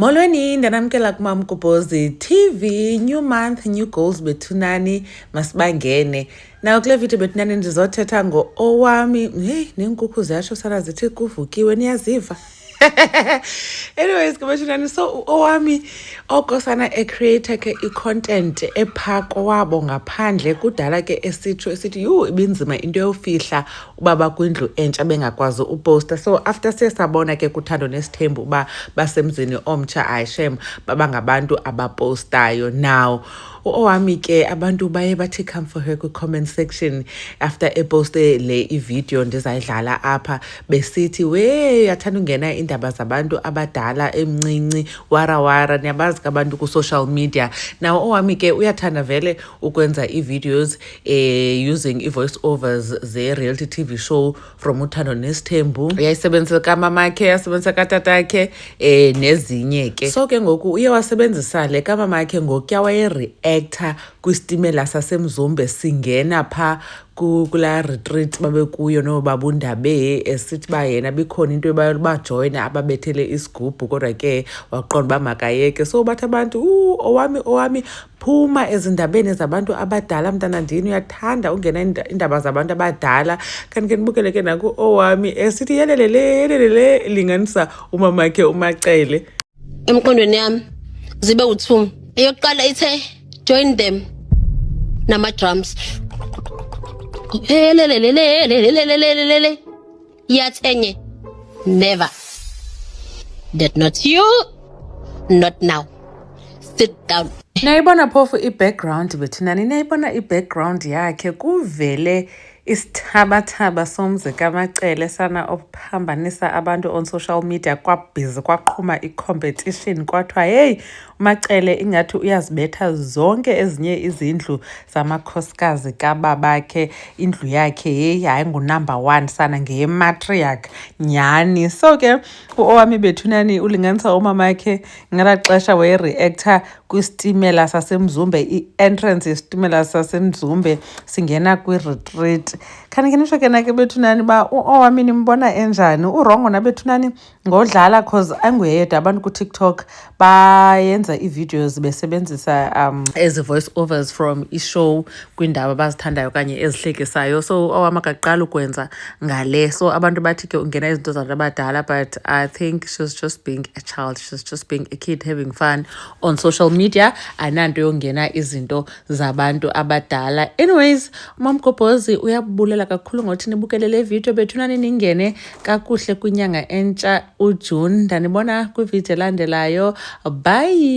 Molweni ndanamkela kuMamgobhozi TV. New month, new goals bethunani masibangene. Now kule video bethunani ndizothetha ngo-owami. Hey, neenkukhu ziyasho sana zithi kuvukiwe niyaziva. Anyways, kubethunani, so owami okosana creator ke i-content ephako wabo ngaphandle kudala ke esithi ibinzima into yofihla ubaba kwindlu entsha bengakwazi uposta. So after sesabona ke kuthando nesithembu uba basemzini omtsha ayishem babangabantu abapostayo. Now owami ke abantu baye bathi come for her comment section after eposte le video ndizayidlala apha besithi we yathanda ungena indaba zabantu abadala emncinci wara niyabazi abantu ku social media. Now owami ke uyathanda vele ukwenza videos using voice overs ze reality TV show from uthando nesithembu. Uyayisebenzisa kamamakhe, yasebenzisa katatakhe nezinye ke. So ke ngoku uye wasebenzisa le kamamakhe ngokuya waye-reactor kwistimela sasemzumbe singena pha kula retreat babekuyo nobabundabe esithi ba yena bikhona into bajoyina ababethele isigubhu kodwa ke waqonda bamakayeke. So bathi abantu owami phuma ezindabeni zabantu abadala mntana ndini uyathanda ungena indaba zabantu abadala. Kanti ke nibukele ke naku owami esithi yelelele linganisa umamakhe umacele emqondweni yami zibe u2 eyokuqala ithe join them nama drums helelelelelelelelelele yathi enye never, that not you, not now, sit down. Nayibona phofu i-background bethunani, nayibona i-background yakhe kuvele isithabathaba somzi kamacele sana ophambanisa abantu on social media kwabhizi kwaqhuma i-competition kwathiwa hey umacele ingathi uyazibetha zonke ezinye izindlu zamakhosikazi kababakhe. Indlu yakhe hey hayi ngu-number 1 sana ngeye-matriarch nyani. So ke owami bethunani ulinganisa umamakhe ngala xesha waye-reactor kwistimela sasemzumbe, i-entrance yestimela sasemzumbe singena kwi-retreat. Khani ke nisho ke nake bethunani ba owami nimbona enjani urongo nabethunani ngodlala cause anguyedwa abantu ku-TikTok bayenza i-videos besebenzisa ezi voice overs from ishow kwindawo abazithandayo kanye ezihlekisayo. So owami akaqala ukwenza ngale, so abantu bathi ke ungena izinto zabantu abadala, but I think she's just being a child, she's just being a kid having fun on social media, ananto yongena izinto zabantu abadala. Anyways, uMamgobhozi uyabulela kakhulu ngothi nibukele le video bethunani ningene kakuhle kwinyanga entsha uJune. Ndanibona kwivideo elandelayo. Bye.